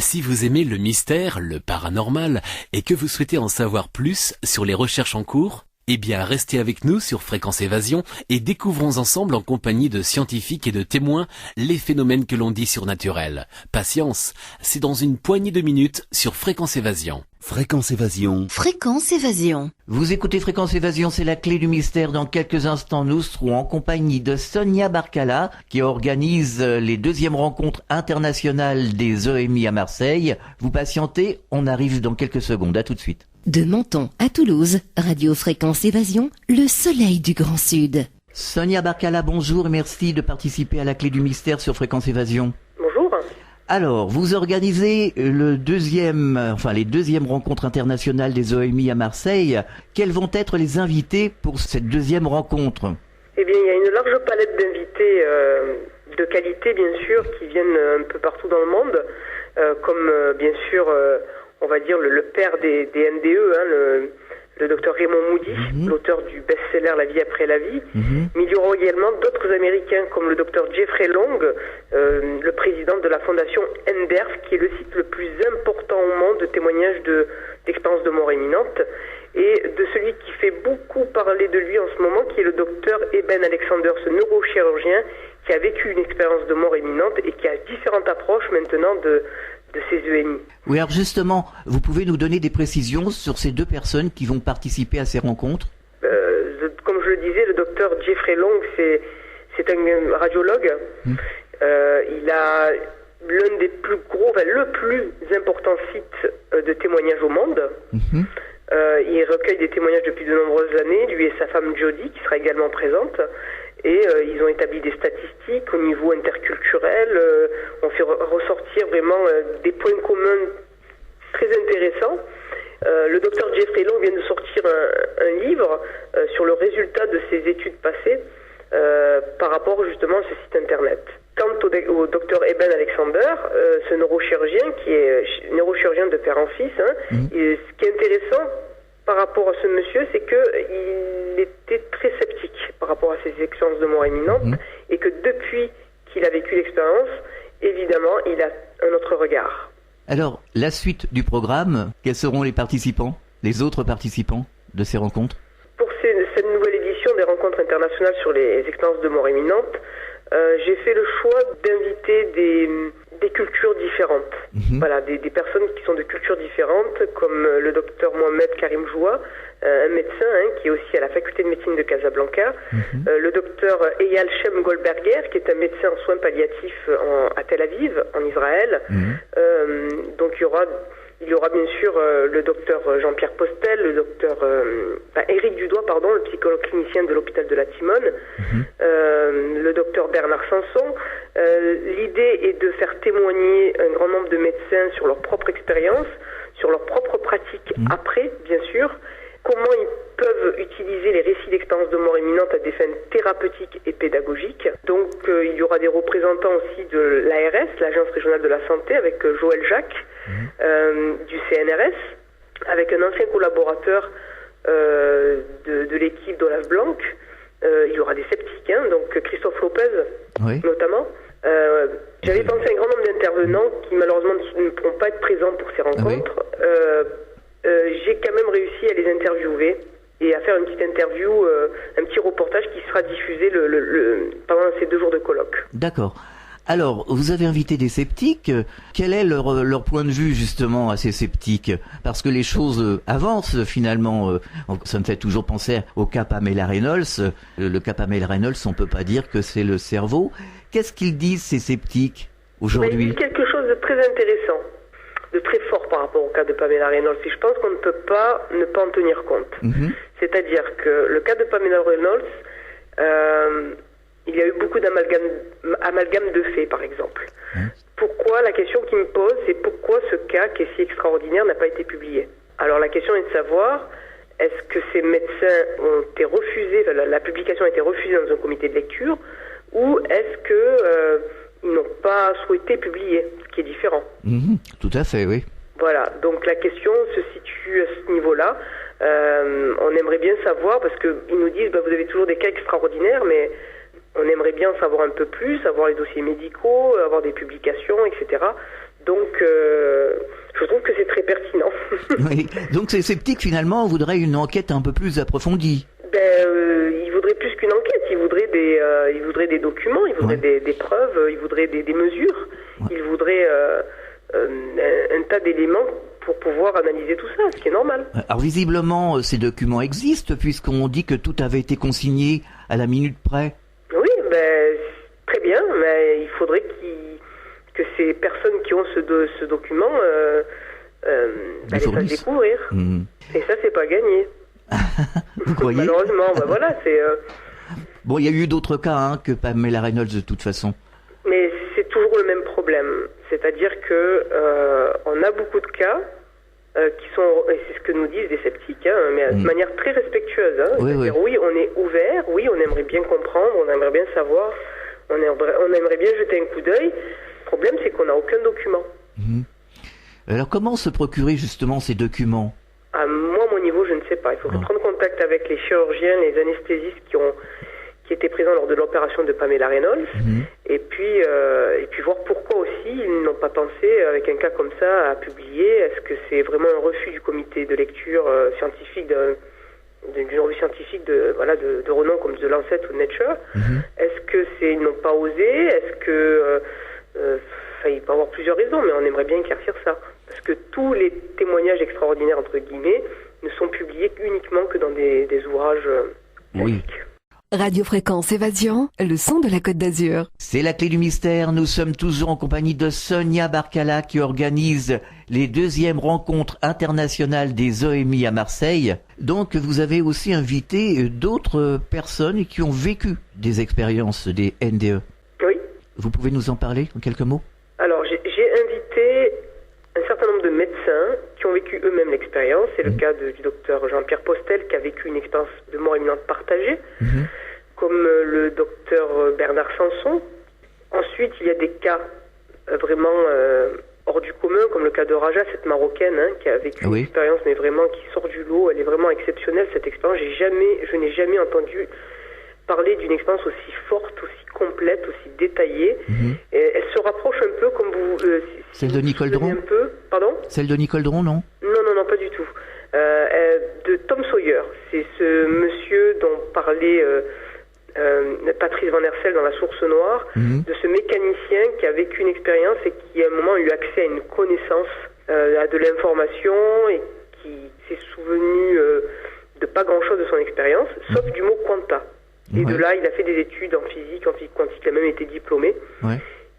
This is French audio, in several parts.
Si vous aimez le mystère, le paranormal, et que vous souhaitez en savoir plus sur les recherches en cours, eh bien restez avec nous sur Fréquence Évasion et découvrons ensemble en compagnie de scientifiques et de témoins les phénomènes que l'on dit surnaturels. Patience, c'est dans une poignée de minutes sur Fréquence Évasion. Fréquence Évasion. Fréquence Évasion. Vous écoutez Fréquence Évasion, c'est la clé du mystère. Dans quelques instants, nous serons en compagnie de Sonia Barcala, qui organise les deuxièmes rencontres internationales des EMI à Marseille. Vous patientez, on arrive dans quelques secondes. À tout de suite. De Menton à Toulouse, Radio Fréquence Évasion, le soleil du Grand Sud. Sonia Barcala, bonjour et merci de participer à la clé du mystère sur Fréquence Évasion. Bonjour. Alors, vous organisez les deuxièmes rencontres internationales des OMI à Marseille. Quels vont être les invités pour cette deuxième rencontre ? Eh bien, il y a une large palette d'invités de qualité, bien sûr, qui viennent un peu partout dans le monde, comme bien sûr, on va dire le père des NDE, le docteur Raymond Moody, l'auteur du best-seller La vie après la vie. Mais il y aura également d'autres Américains comme le docteur Jeffrey Long, le président de la fondation NDERF, qui est le site le plus important au monde de témoignages d'expériences de mort imminente, et de celui qui fait beaucoup parler de lui en ce moment, qui est le docteur Eben Alexander, ce neurochirurgien qui a vécu une expérience de mort imminente et qui a différentes approches maintenant de ces EMI. Oui, alors justement, vous pouvez nous donner des précisions sur ces deux personnes qui vont participer à ces rencontres ? Comme je le disais, le docteur Jeffrey Long, c'est un radiologue. Il a l'un des plus gros, le plus important site de témoignages au monde. Il recueille des témoignages depuis de nombreuses années, lui et sa femme Jodie, qui sera également présente. Et ils ont établi des statistiques au niveau interculturel. On fait ressortir vraiment des points communs très intéressants. Le docteur Jeffrey Long vient de sortir un livre sur le résultat de ses études passées par rapport justement à ce site internet. Quant au docteur Eben Alexander, ce neurochirurgien qui est neurochirurgien de père en fils, et ce qui est intéressant par rapport à ce monsieur, c'est qu'il était très sceptique par rapport à ces expériences de mort imminente et que depuis qu'il a vécu l'expérience, évidemment, il a un autre regard. Alors, la suite du programme, quels seront les autres participants de ces rencontres ? Pour cette nouvelle édition des rencontres internationales sur les expériences de mort imminente, j'ai fait le choix d'inviter des cultures différentes. Voilà, des personnes qui sont de cultures différentes, comme le docteur Mohamed Karim Joua, un médecin qui est aussi à la faculté de médecine de Casablanca, le docteur Eyal Shem Goldberger, qui est un médecin en soins palliatifs à Tel Aviv, en Israël. Donc il y aura bien sûr le docteur Jean-Pierre Postel, le docteur Éric Dudois, le psychologue clinicien de l'hôpital de la Timone, le docteur Bernard Sanson. L'idée est de faire témoigner un grand nombre de médecins sur leur propre expérience, sur leur propre pratique après, bien sûr, comment ils peuvent utiliser les récits d'expériences de mort imminente à des fins thérapeutiques et pédagogiques. Donc il y aura des représentants aussi de l'ARS, l'Agence régionale de la santé, avec Joël Jacques, du CNRS, avec un ancien collaborateur de l'équipe d'Olaf Blanc. Il y aura des sceptiques, donc Christophe Lopez, notamment. J'avais pensé à un grand nombre d'intervenants qui malheureusement ne pourront pas être présents pour ces rencontres. J'ai quand même réussi à les interviewer et à faire une petite interview, un petit reportage qui sera diffusé pendant ces 2 jours de colloque. D'accord. Alors, vous avez invité des sceptiques. Quel est leur point de vue, justement, à ces sceptiques ? Parce que les choses avancent, finalement. Ça me fait toujours penser au cas Pamela Reynolds. Le cas Pamela Reynolds, on peut pas dire que c'est le cerveau. Qu'est-ce qu'ils disent, ces sceptiques, aujourd'hui ? Ils disent quelque chose de très intéressant, de très fort par rapport au cas de Pamela Reynolds. Et je pense qu'on ne peut pas ne pas en tenir compte. C'est-à-dire que le cas de Pamela Reynolds... il y a eu beaucoup d'amalgames de faits, par exemple. Pourquoi, la question qui me pose, c'est pourquoi ce cas, qui est si extraordinaire, n'a pas été publié ? Alors la question est de savoir, est-ce que ces médecins ont été refusés, la publication a été refusée dans un comité de lecture, ou est-ce qu'ils n'ont pas souhaité publier, ce qui est différent ? Tout à fait, oui. Voilà, donc la question se situe à ce niveau-là. On aimerait bien savoir, parce qu'ils nous disent, vous avez toujours des cas extraordinaires, mais... on aimerait bien en savoir un peu plus, avoir les dossiers médicaux, avoir des publications, etc. Donc, Oui. Donc ces sceptiques finalement voudraient une enquête un peu plus approfondie. Ils voudraient plus qu'une enquête, ils voudraient des documents, ils voudraient des preuves, ils voudraient des mesures, ils voudraient un tas d'éléments pour pouvoir analyser tout ça, ce qui est normal. Alors visiblement, ces documents existent puisqu'on dit que tout avait été consigné à la minute près. Oui, très bien, mais il faudrait que ces personnes qui ont ce document les fassent découvrir. Et ça, c'est pas gagné. Vous croyez? Malheureusement, voilà, c'est... Bon, il y a eu d'autres cas que Pamela Reynolds de toute façon. Mais c'est toujours le même problème. C'est-à-dire que on a beaucoup de cas qui sont, et c'est ce que nous disent des sceptiques, mais de manière très respectueuse. C'est-à-dire, oui, on est ouvert, oui, on aimerait bien comprendre, on aimerait bien savoir, on aimerait bien jeter un coup d'œil. Le problème, c'est qu'on n'a aucun document. Alors, comment se procurer justement ces documents? Moi, à mon niveau, je ne sais pas. Il faudrait prendre contact avec les chirurgiens, les anesthésistes qui étaient présents lors de l'opération de Pamela Reynolds, et puis voir pourquoi aussi ils n'ont pas pensé, avec un cas comme ça, à publier. Est-ce que c'est vraiment un refus du comité de lecture scientifique d'une revue scientifique de renom comme The Lancet ou Nature? Est-ce que ils n'ont pas osé? Est-ce que il peut y avoir plusieurs raisons, mais on aimerait bien éclaircir ça, parce que tous les témoignages extraordinaires entre guillemets ne sont publiés uniquement que dans des ouvrages classiques. Radio Fréquence Évasion, le son de la Côte d'Azur. C'est la clé du mystère. Nous sommes toujours en compagnie de Sonia Barcala qui organise les 2e rencontres internationales des OMI à Marseille. Donc vous avez aussi invité d'autres personnes qui ont vécu des expériences des NDE. Oui. Vous pouvez nous en parler en quelques mots? Alors j'ai invité un certain nombre de médecins qui ont vécu eux-mêmes l'expérience. C'est le cas du docteur Jean-Pierre Postel qui a vécu une expérience de mort imminente partagée, comme le docteur Bernard Sanson. Ensuite, il y a des cas vraiment hors du commun, comme le cas de Raja, cette Marocaine qui a vécu une expérience, mais vraiment qui sort du lot. Elle est vraiment exceptionnelle, cette expérience. Je n'ai jamais entendu parler d'une expérience aussi forte, aussi complète, aussi détaillée. Et elle se rapproche un peu, comme vous... Celle de Nicole Dron? Un peu, pardon? Celle de Nicole Dron, non? Non, pas du tout. De Tom Sawyer. C'est ce monsieur dont parlait Patrice Van Hersel dans La Source Noire, de ce mécanicien qui a vécu une expérience et qui à un moment a eu accès à une connaissance, à de l'information, et qui s'est souvenu de pas grand-chose de son expérience, sauf du mot quanta. Et de là, il a fait des études en physique quantique, il a même été diplômé,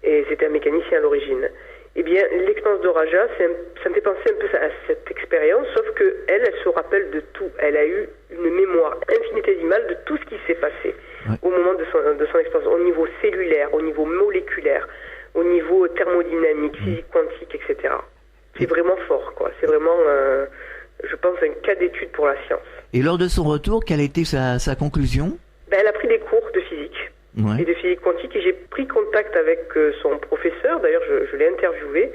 et c'était un mécanicien à l'origine. Eh bien, l'expérience de Raja, ça me fait penser un peu à cette expérience, sauf que elle se rappelle de tout. Elle a eu une mémoire infinitésimale de tout ce qui s'est passé au moment de son expérience, au niveau cellulaire, au niveau moléculaire, au niveau thermodynamique, physique quantique, etc. C'est vraiment fort, quoi. C'est vraiment, je pense, un cas d'étude pour la science. Et lors de son retour, quelle a été sa conclusion? Elle a pris des cours de physique et de physique quantique, et j'ai pris contact avec son professeur. D'ailleurs, je l'ai interviewé,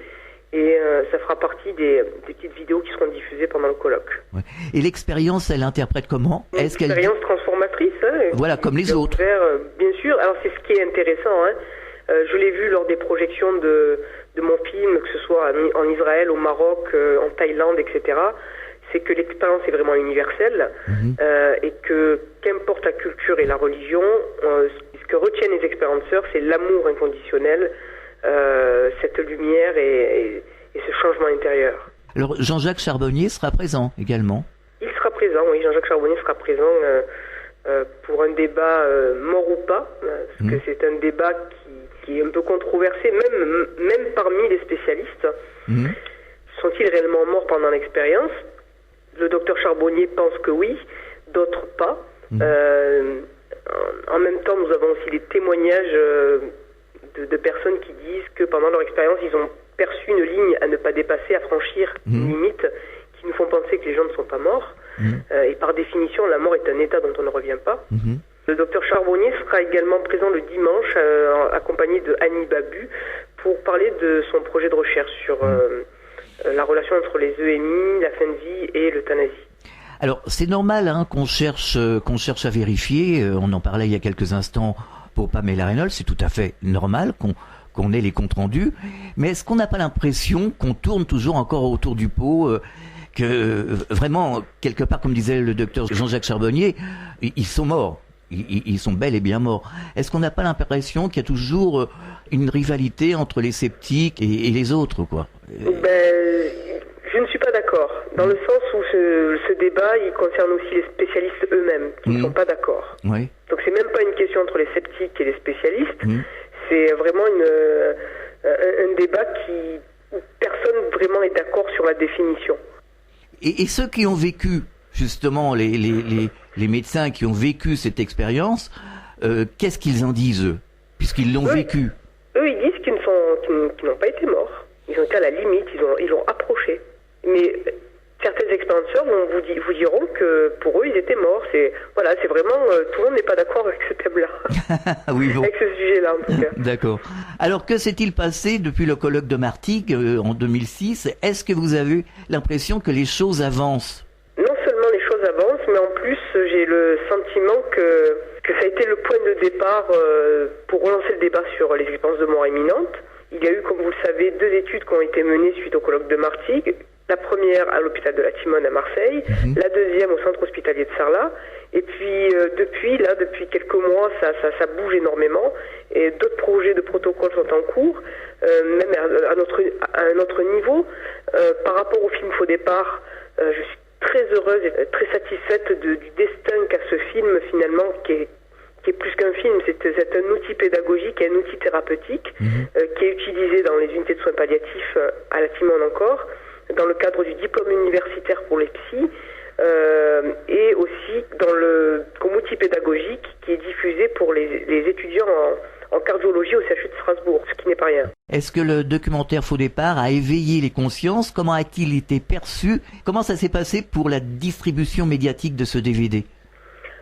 et ça fera partie des petites vidéos qui seront diffusées pendant le colloque. Et l'expérience, elle interprète comment? Une expérience transformatrice. Voilà, comme les autres. Bien sûr. Alors, c'est ce qui est intéressant. Je l'ai vu lors des projections de mon film, que ce soit en Israël, au Maroc, en Thaïlande, etc., c'est que l'expérience est vraiment universelle, et que qu'importe la culture et la religion, ce que retiennent les expérienceurs, c'est l'amour inconditionnel, cette lumière et ce changement intérieur. Alors Jean-Jacques Charbonnier sera présent également? Il sera présent, oui, Jean-Jacques Charbonnier sera présent pour un débat mort ou pas, parce que c'est un débat qui est un peu controversé, même parmi les spécialistes. Sont-ils réellement morts pendant l'expérience? Le docteur Charbonnier pense que oui, d'autres pas. En même temps, nous avons aussi des témoignages de personnes qui disent que pendant leur expérience, ils ont perçu une ligne à ne pas dépasser, à franchir, une limite, qui nous font penser que les gens ne sont pas morts. Et par définition, la mort est un état dont on ne revient pas. Le docteur Charbonnier sera également présent le dimanche, accompagné de Annie Babu, pour parler de son projet de recherche sur la relation entre les EMI, la fin de vie et l'euthanasie. Alors, c'est normal qu'on cherche à vérifier, on en parlait il y a quelques instants pour Pamela Reynolds, c'est tout à fait normal qu'on ait les comptes rendus, mais est-ce qu'on n'a pas l'impression qu'on tourne toujours encore autour du pot, que vraiment, quelque part, comme disait le docteur Jean-Jacques Charbonnier, ils sont morts. Ils sont bel et bien morts. Est-ce qu'on n'a pas l'impression qu'il y a toujours une rivalité entre les sceptiques et les autres, quoi? Je ne suis pas d'accord, dans le sens où ce débat, il concerne aussi les spécialistes eux-mêmes, qui ne sont pas d'accord. Oui. Donc c'est même pas une question entre les sceptiques et les spécialistes, c'est vraiment un débat où personne vraiment est d'accord sur la définition. Et ceux qui ont vécu, justement, les médecins qui ont vécu cette expérience, qu'est-ce qu'ils en disent, eux, puisqu'ils l'ont vécu? Eux, ils disent qu'ils n'ont pas été morts. Ils ont été à la limite, ils ont approché. Mais certains expérienceurs vous diront que pour eux, ils étaient morts. C'est vraiment, tout le monde n'est pas d'accord avec ce thème-là. Oui, bon. Avec ce sujet-là, en tout cas. D'accord. Alors, que s'est-il passé depuis le colloque de Martigues en 2006? Est-ce que vous avez l'impression que les choses avancent? Non seulement les choses avancent, mais en plus, j'ai le sentiment que ça a été le point de départ pour relancer le débat sur les expériences de mort imminente. Il y a eu, comme vous le savez, 2 études qui ont été menées suite au colloque de Martigues. La première à l'hôpital de la Timone à Marseille, la deuxième au centre hospitalier de Sarlat. Et puis depuis quelques mois, ça bouge énormément. Et d'autres projets de protocole sont en cours, même à un autre niveau. Par rapport au film Faux départ, je suis très heureuse et très satisfaite du destin qu'a ce film finalement, qui est plus qu'un film, c'est un outil pédagogique et un outil thérapeutique qui est utilisé dans les unités de soins palliatifs à la Timone encore, dans le cadre du diplôme universitaire pour les psys, et aussi comme outil pédagogique qui est diffusé pour les étudiants en cardiologie au CHU de Strasbourg, ce qui n'est pas rien. Est-ce que le documentaire Faux départ a éveillé les consciences? Comment a-t-il été perçu? Comment ça s'est passé pour la distribution médiatique de ce DVD?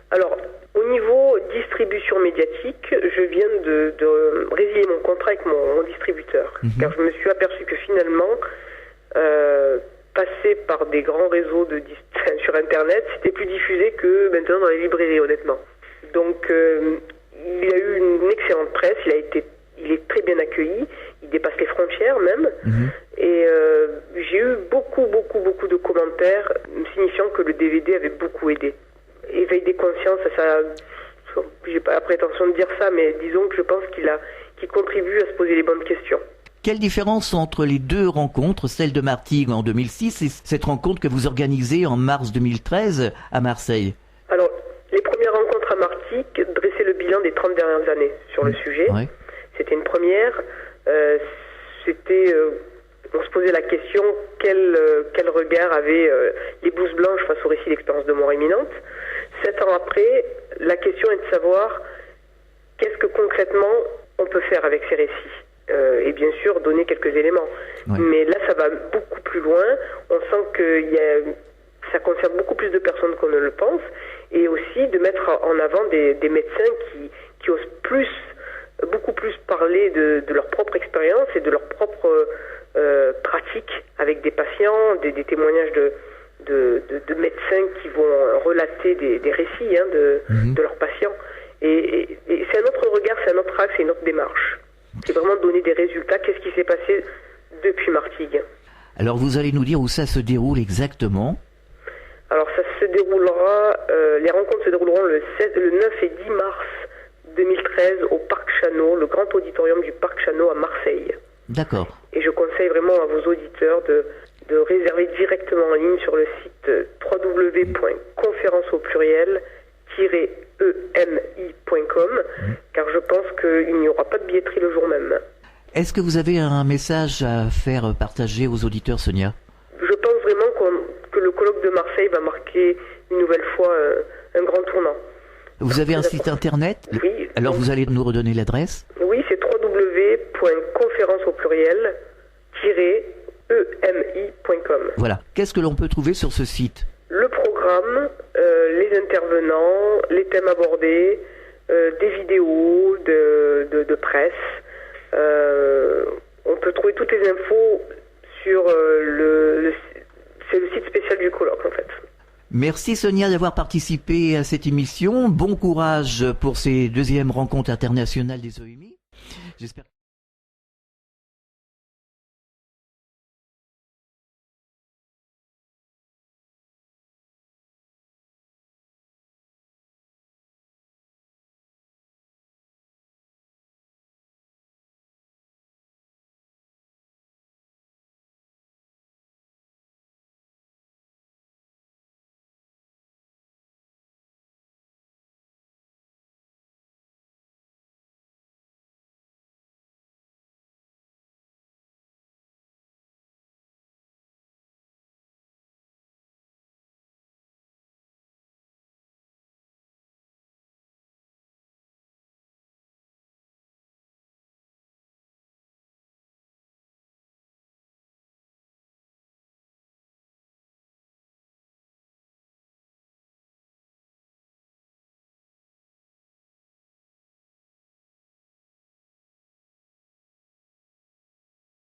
Alors, au niveau distribution médiatique, je viens de résilier mon contrat avec mon distributeur, car je me suis aperçu que finalement, passer par des grands réseaux sur Internet, c'était plus diffusé que maintenant dans les librairies, honnêtement. Donc, il a eu une excellente presse, il est très bien accueilli, il dépasse les frontières même, et j'ai eu beaucoup de commentaires signifiant que le DVD avait beaucoup aidé. Éveil des consciences, j'ai pas la prétention de dire ça, mais disons que je pense qu'il contribue à se poser les bonnes questions. Quelle différence entre les 2 rencontres, celle de Martigues en 2006 et cette rencontre que vous organisez en mars 2013 à Marseille? Alors, les premières rencontres à Martigues dressaient le bilan des 30 dernières années sur le sujet. Ouais. C'était une première. On se posait la question quel regard avaient les blouses blanches face au récit d'expérience de mort imminente. 7 ans après, la question est de savoir qu'est-ce que concrètement on peut faire avec ces récits. Et bien sûr donner quelques éléments. Ouais. Mais là, ça va beaucoup plus loin. On sent que ça concerne beaucoup plus de personnes qu'on ne le pense, et aussi de mettre en avant des médecins qui osent beaucoup plus parler de leur propre expérience et de leur propre pratique avec des patients, des témoignages de médecins qui vont relater des récits de leurs patients. Et c'est un autre regard, c'est un autre axe, c'est une autre démarche. C'est vraiment donner des résultats. Qu'est-ce qui s'est passé depuis Martigues? Alors vous allez nous dire où ça se déroule exactement? Alors ça se déroulera, les rencontres se dérouleront le 9 et 10 mars 2013 au Parc Chano, le grand auditorium du Parc Chano à Marseille. D'accord. Et je conseille vraiment à vos auditeurs de réserver directement en ligne sur le site www.conférence-emi.com, car je pense qu'il n'y aura pas de billetterie le jour même. Est-ce que vous avez un message à faire partager aux auditeurs, Sonia? Je pense vraiment que le colloque de Marseille va marquer une nouvelle fois un grand tournant. Vous avez un site internet? Oui. Alors vous allez nous redonner l'adresse? Oui, c'est www.conférence-emi.com. Voilà. Qu'est-ce que l'on peut trouver sur ce site? Le programme, les intervenants, les thèmes abordés, des vidéos de presse. On peut trouver toutes les infos sur c'est le site spécial du colloque en fait. Merci Sonia d'avoir participé à cette émission. Bon courage pour ces 2e rencontres internationales des OMI. J'espère